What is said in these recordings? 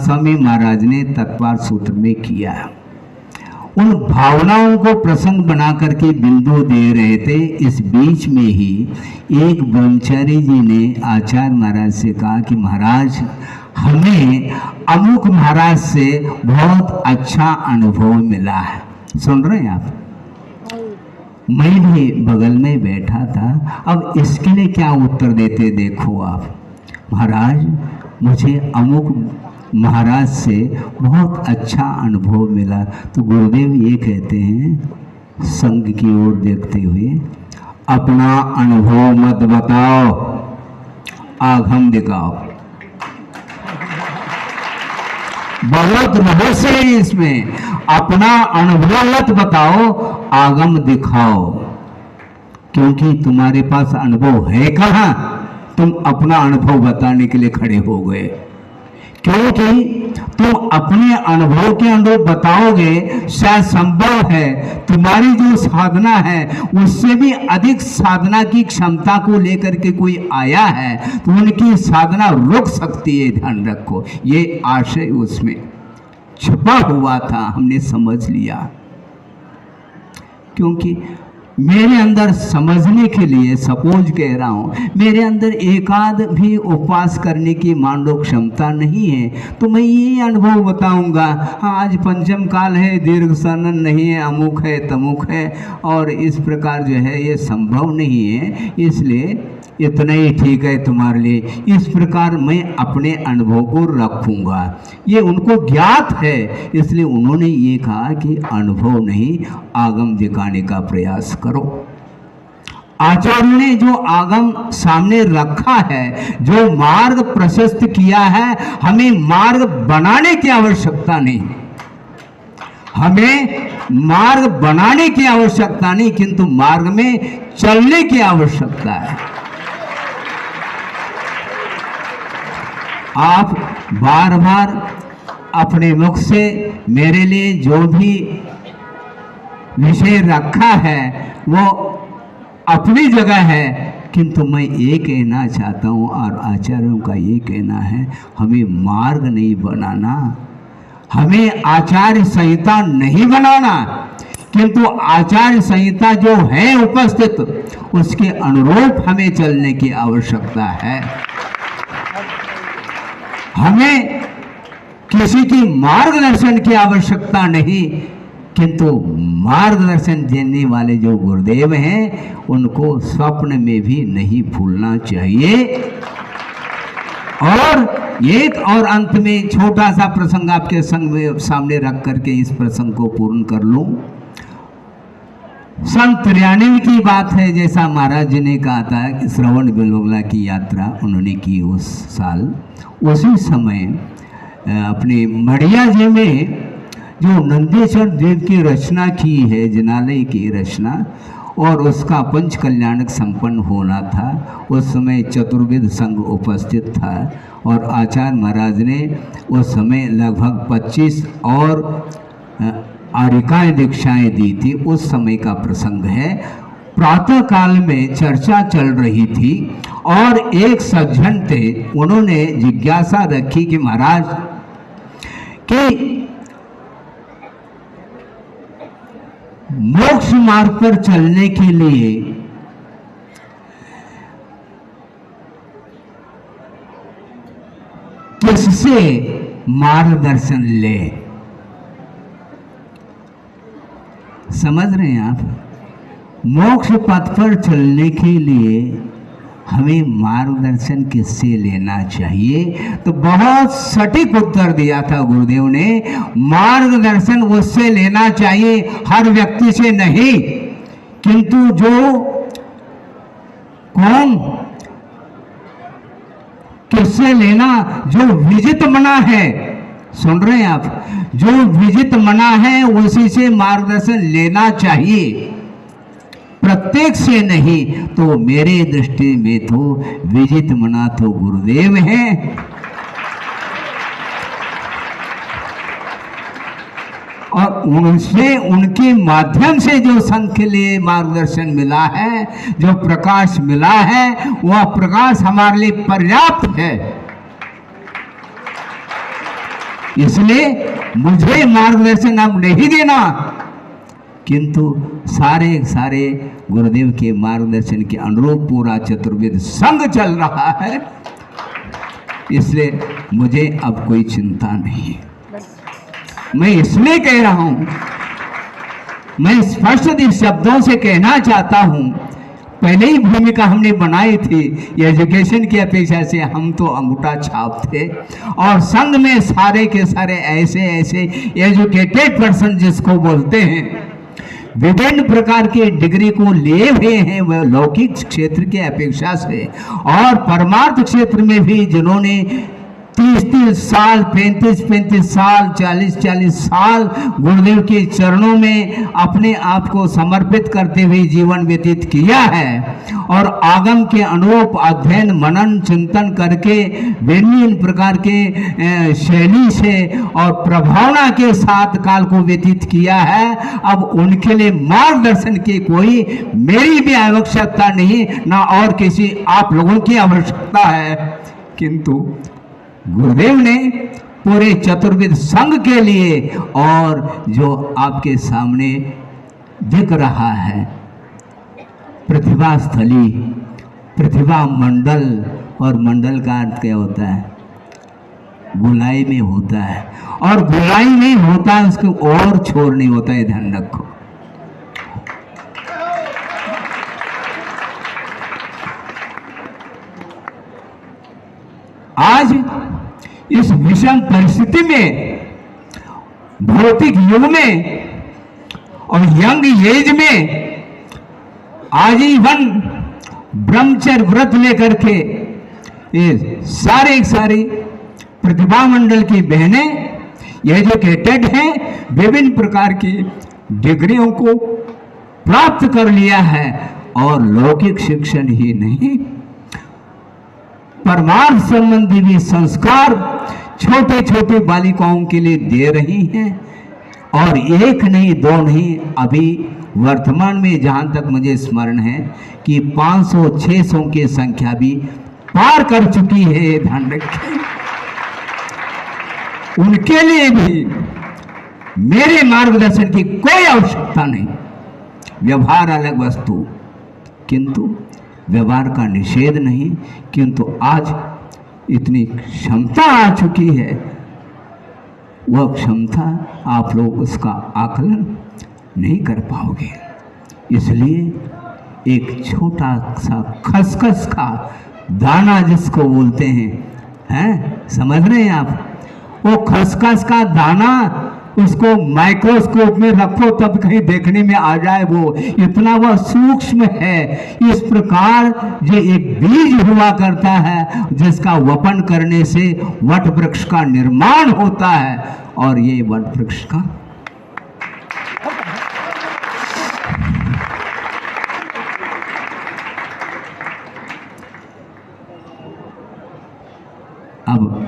स्वामी महाराज ने तत्पर सूत्र में किया। उन भावनाओं को प्रसंग बना करके बिंदु दे रहे थे। इस बीच में ही एक ब्रह्मचारी जी ने आचार्य महाराज से कहा कि महाराज, हमें अमुक महाराज से बहुत अच्छा अनुभव मिला है। सुन रहे हैं आप? मैं भी बगल में बैठा था। अब इसके लिए क्या उत्तर देते देखो आप। महाराज, मुझे अमुक महाराज से बहुत अच्छा अनुभव मिला। तो गुरुदेव ये कहते हैं संग की ओर देखते हुए, अपना अनुभव मत बताओ, आगम दिखाओ। बहुत रहस्य है इसमें। अपना अनुभव मत बताओ, आगम दिखाओ। क्योंकि तुम्हारे पास अनुभव है कहाँ, तुम अपना अनुभव बताने के लिए खड़े हो गए। क्योंकि तुम अपने अनुभव के अनुभव बताओगे, शायद संभव है तुम्हारी जो साधना है उससे भी अधिक साधना की क्षमता को लेकर के कोई आया है तो उनकी साधना रुक सकती है। ध्यान रखो, ये आशय उसमें छुपा हुआ था, हमने समझ लिया। क्योंकि मेरे अंदर समझने के लिए, सपोज कह रहा हूँ, मेरे अंदर एकाध भी उपवास करने की मान लो क्षमता नहीं है, तो मैं ये अनुभव बताऊंगा, हाँ आज पंचम काल है, दीर्घ सनन नहीं है, अमुक है तमुक है, और इस प्रकार जो है ये संभव नहीं है, इसलिए इतना ही ठीक है तुम्हारे लिए। इस प्रकार मैं अपने अनुभव को रखूंगा। ये उनको ज्ञात है, इसलिए उन्होंने ये कहा कि अनुभव नहीं, आगम दिखाने का प्रयास करो। आचार्य ने जो आगम सामने रखा है, जो मार्ग प्रशस्त किया है, हमें मार्ग बनाने की आवश्यकता नहीं, हमें मार्ग बनाने की आवश्यकता नहीं, किंतु मार्ग में चलने की आवश्यकता है। आप बार बार अपने मुख से मेरे लिए जो भी विषय रखा है वो अपनी जगह है, किंतु मैं ये कहना चाहता हूँ और आचार्यों का ये कहना है, हमें मार्ग नहीं बनाना, हमें आचार्य संहिता नहीं बनाना, किंतु आचार्य संहिता जो है उपस्थित उसके अनुरूप हमें चलने की आवश्यकता है। हमें किसी की मार्गदर्शन की आवश्यकता नहीं, किंतु मार्गदर्शन देने वाले जो गुरुदेव हैं उनको स्वप्न में भी नहीं भूलना चाहिए। और एक और अंत में छोटा सा प्रसंग आपके सामने रख करके इस प्रसंग को पूर्ण कर लूं। सन 93 की बात है, जैसा महाराज जी ने कहा था कि श्रवण बेलगोला की यात्रा उन्होंने की उस साल। उसी समय अपने मढ़िया जी में जो नंदेश्वर देव की रचना की है, जनालय की रचना, और उसका पंच कल्याणक संपन्न होना था, उस समय चतुर्वेद संघ उपस्थित था और आचार्य महाराज ने उस समय लगभग 25 और आरिकाएँ दीक्षाएँ दी थी। उस समय का प्रसंग है। प्रातः काल में चर्चा चल रही थी और एक सज्जन थे, उन्होंने जिज्ञासा रखी कि महाराज कि मोक्ष मार्ग पर चलने के लिए किससे मार्गदर्शन ले? समझ रहे हैं आप? मोक्ष पथ पर चलने के लिए हमें मार्गदर्शन किससे लेना चाहिए? तो बहुत सटीक उत्तर दिया था गुरुदेव ने, मार्गदर्शन उससे लेना चाहिए, हर व्यक्ति से नहीं, किंतु जो कौन किससे लेना? जो विजित मना है। सुन रहे हैं आप? जो विजित मना है उसी से मार्गदर्शन लेना चाहिए, प्रत्येक से नहीं। तो मेरे दृष्टि में तो विजित मना तो गुरुदेव हैं, और उनसे, उनके माध्यम से जो संत के लिए मार्गदर्शन मिला है, जो प्रकाश मिला है, वह प्रकाश हमारे लिए पर्याप्त है। इसलिए मुझे मार्गदर्शन अब नहीं देना, किंतु सारे गुरुदेव के मार्गदर्शन के अनुरूप पूरा चतुर्वेद संघ चल रहा है, इसलिए मुझे अब कोई चिंता नहीं। मैं इसलिए कह रहा हूं, मैं स्पष्ट शब्दों से कहना चाहता हूं, पहले ही भूमिका हमने बनाई थी, एजुकेशन की अपेक्षा से हम तो अंगूठा छाप थे, और संघ में सारे के सारे ऐसे एजुकेटेड पर्सन जिसको बोलते हैं, विभिन्न प्रकार के डिग्री को लिए हुए हैं, वह लौकिक क्षेत्र के अपेक्षा से और परमार्थ क्षेत्र में भी जिन्होंने 30-30 साल, 35-35 साल, 40-40 साल गुरुदेव के चरणों में अपने आप को समर्पित करते हुए जीवन व्यतीत किया है, और आगम के अनुरूप अध्ययन मनन चिंतन करके विभिन्न प्रकार के शैली से और प्रभावना के साथ काल को व्यतीत किया है। अब उनके लिए मार्गदर्शन की कोई मेरी भी आवश्यकता नहीं, ना और किसी आप लोगों की आवश्यकता है, किंतु गुरुदेव ने पूरे चतुर्वेद संघ के लिए, और जो आपके सामने दिख रहा है प्रतिभा स्थली, प्रतिभा मंडल, और मंडल का अर्थ क्या होता है? गोलाई में होता है, और गोलाई में होता है उसको और छोड़ नहीं होता है, ध्यान रखो। आज इस विषम परिस्थिति में, भौतिक युग में और यंग एज में आजीवन ब्रह्मचर्य व्रत लेकर के ये सारी प्रतिभा मंडल की बहनें एजुकेटेड हैं, विभिन्न प्रकार की डिग्रियों को प्राप्त कर लिया है, और लौकिक शिक्षण ही नहीं, परमार्थ संबंधी भी संस्कार छोटे छोटे बालिकाओं के लिए दे रही हैं, और एक नहीं दो नहीं, अभी वर्तमान में जहां तक मुझे स्मरण है कि 500-600 की संख्या भी पार कर चुकी है, ध्यान रखें। उनके लिए भी मेरे मार्गदर्शन की कोई आवश्यकता नहीं, व्यवहार अलग वस्तु, किंतु व्यवहार का निषेध नहीं, किंतु आज इतनी क्षमता आ चुकी है, वह क्षमता आप लोग उसका आकलन नहीं कर पाओगे। इसलिए एक छोटा सा खसखस का दाना जिसको बोलते हैं, समझ रहे हैं आप? वो खसखस का दाना, उसको माइक्रोस्कोप में रखो तब कहीं देखने में आ जाए, वो इतना वह सूक्ष्म है। इस प्रकार जो एक बीज हुआ करता है जिसका वपन करने से वट वृक्ष का निर्माण होता है, और ये वट वृक्ष का अब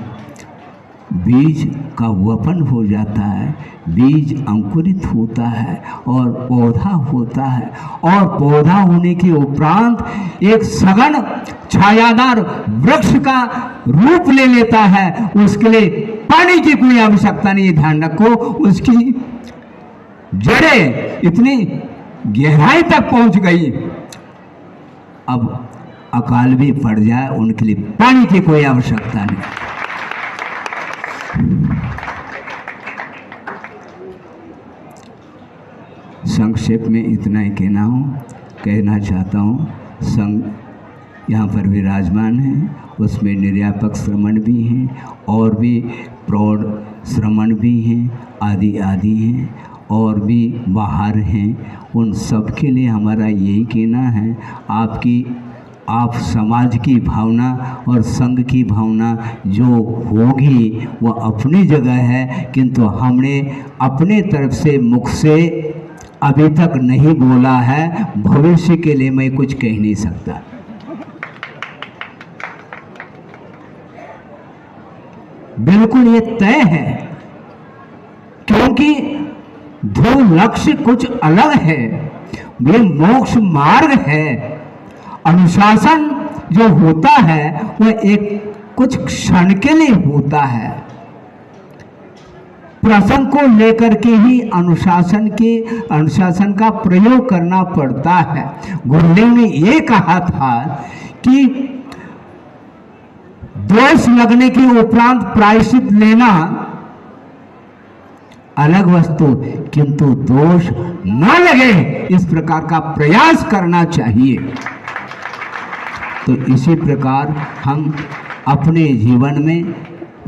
बीज का वपन हो जाता है, बीज अंकुरित होता है और पौधा होता है, और पौधा होने के उपरांत एक सघन छायादार वृक्ष का रूप ले लेता है। उसके लिए पानी की कोई आवश्यकता नहीं, ध्यान रखो। उसकी जड़ें इतनी गहराई तक पहुंच गई, अब अकाल भी पड़ जाए उनके लिए पानी की कोई आवश्यकता नहीं। संक्षेप में इतना ही कहना चाहता हूँ। संघ यहाँ पर विराजमान है, उसमें निर्यापक श्रमण भी हैं और भी प्रौढ़ श्रमण भी हैं, आदि हैं, और भी बाहर हैं। उन सब के लिए हमारा यही कहना है, आप समाज की भावना और संघ की भावना जो होगी वह अपनी जगह है, किंतु हमने अपने तरफ से मुख से अभी तक नहीं बोला है। भविष्य के लिए मैं कुछ कह नहीं सकता। बिल्कुल ये तय है, क्योंकि दो लक्ष्य कुछ अलग है। ये मोक्ष मार्ग है। अनुशासन जो होता है वह एक कुछ क्षण के लिए होता है, प्रसंग को लेकर के ही अनुशासन का प्रयोग करना पड़ता है। गुरुदेव ने ये कहा था कि दोष लगने के उपरांत प्रायश्चित लेना अलग वस्तु, किंतु दोष न लगे इस प्रकार का प्रयास करना चाहिए। तो इसी प्रकार हम अपने जीवन में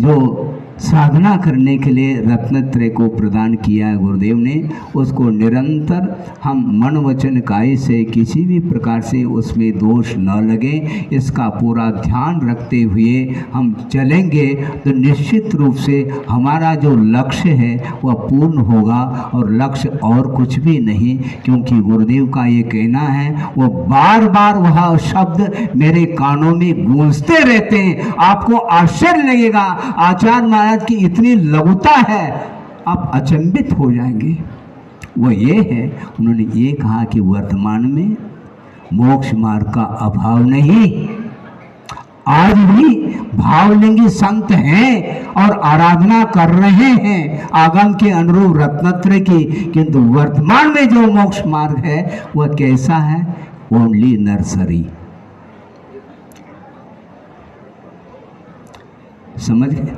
जो साधना करने के लिए रत्नत्रय को प्रदान किया है गुरुदेव ने, उसको निरंतर हम मन वचन काय से किसी भी प्रकार से उसमें दोष न लगे, इसका पूरा ध्यान रखते हुए हम चलेंगे तो निश्चित रूप से हमारा जो लक्ष्य है वह पूर्ण होगा। और लक्ष्य और कुछ भी नहीं, क्योंकि गुरुदेव का ये कहना है, वो बार बार वह शब्द मेरे कानों में गूंजते रहते हैं। आपको आश्चर्य लगेगा, आचार्य की इतनी लघुता है, आप अचंभित हो जाएंगे। वो ये है, उन्होंने ये कहा कि वर्तमान में मोक्ष मार्ग का अभाव नहीं, आज भी भावलिंगी संत हैं और आराधना कर रहे हैं आगम के अनुरूप रत्नत्रय की, किंतु वर्तमान में जो मोक्ष मार्ग है वह कैसा है? Only nursery. समझ गए?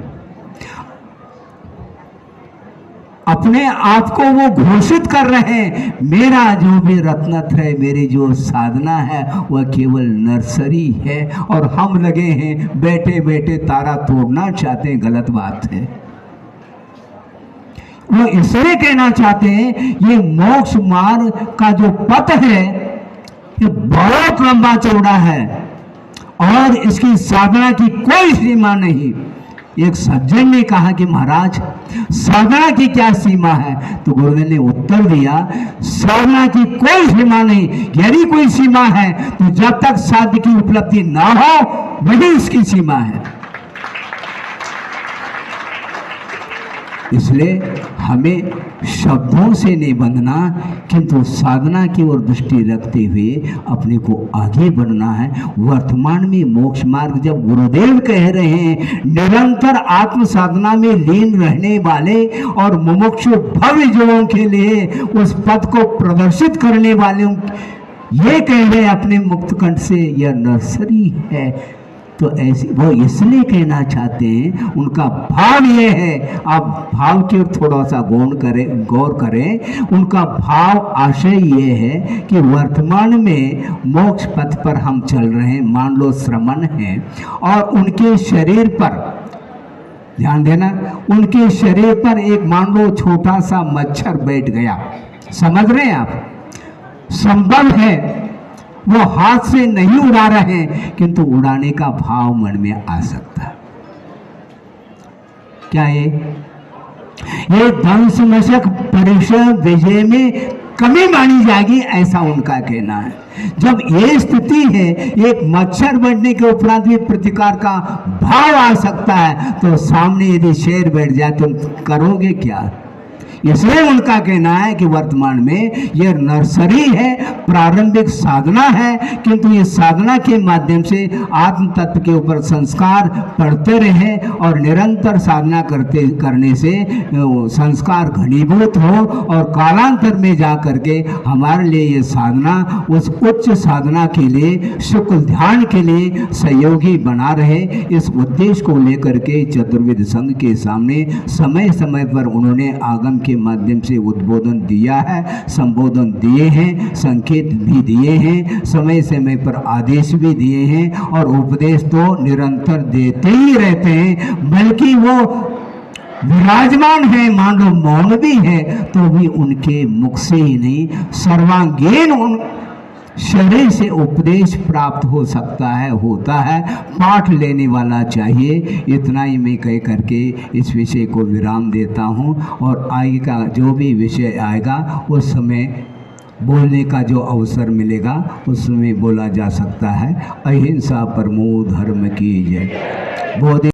अपने आप को वो घोषित कर रहे हैं, मेरा जो भी रत्नत्रय, मेरी जो साधना है वह केवल नर्सरी है, और हम लगे हैं बैठे बैठे तारा तोड़ना चाहते हैं। गलत बात है। वो इसलिए कहना चाहते हैं ये मोक्ष मार्ग का जो पथ है ये बहुत लंबा चौड़ा है और इसकी साधना की कोई सीमा नहीं। एक सज्जन ने कहा कि महाराज साधना की क्या सीमा है? तो गुरुदेव ने उत्तर दिया, साधना की कोई सीमा नहीं, यदि कोई सीमा है तो जब तक साध्य की उपलब्धि ना हो वही उसकी सीमा है। इसलिए हमें शब्दों से नहीं बंधना, किंतु साधना की ओर दृष्टि रखते हुए अपने को आगे बढ़ना है। वर्तमान में मोक्ष मार्ग जब गुरुदेव कह रहे हैं निरंतर आत्म साधना में लीन रहने वाले और मुमुक्षु भव्य जीवों के लिए उस पद को प्रदर्शित करने वाले ये कह रहे हैं अपने मुक्त कंठ से, यह नर्सरी है। तो ऐसे वो इसलिए कहना चाहते हैं, उनका भाव ये है, आप भाव की ओर थोड़ा सा गौर करें। उनका भाव आशय ये है कि वर्तमान में मोक्ष पथ पर हम चल रहे हैं, मान लो श्रमण हैं, और उनके शरीर पर ध्यान देना, उनके शरीर पर एक मान लो छोटा सा मच्छर बैठ गया, समझ रहे हैं आप? संभव है वो हाथ से नहीं उड़ा रहे हैं, किंतु उड़ाने का भाव मन में आ सकता है। क्या ये ध्वंस नशक परिचय विजय में कमी मानी जाएगी, ऐसा उनका कहना है। जब ये स्थिति है, एक मच्छर बढ़ने के उपरांत भी प्रतिकार का भाव आ सकता है, तो सामने यदि शेर बैठ जाए तो करोगे क्या? इसलिए उनका कहना है कि वर्तमान में यह नर्सरी है, प्रारंभिक साधना है, किंतु ये साधना के माध्यम से आत्म तत्व के ऊपर संस्कार पढ़ते रहे और निरंतर साधना करने से संस्कार घनीभूत हो और कालांतर में जा करके हमारे लिए ये साधना उस उच्च साधना के लिए, शुक्ल ध्यान के लिए सहयोगी बना रहे। इस उद्देश्य को लेकर के चतुर्विध संघ के सामने समय समय पर उन्होंने आगम के माध्यम से उद्बोधन दिया है, संबोधन दिए हैं, संकेत भी दिए हैं, समय समय पर आदेश भी दिए हैं, और उपदेश तो निरंतर देते ही रहते हैं। बल्कि वो विराजमान है, मान लो मौन भी है, तो भी उनके मुख से ही नहीं, सर्वांगीण उन शरीर से उपदेश प्राप्त हो सकता है, होता है। पाठ लेने वाला चाहिए। इतना ही मैं कह करके इस विषय को विराम देता हूँ, और आगे का जो भी विषय आएगा उस समय बोलने का जो अवसर मिलेगा उस समय बोला जा सकता है। अहिंसा परमो धर्म की जय।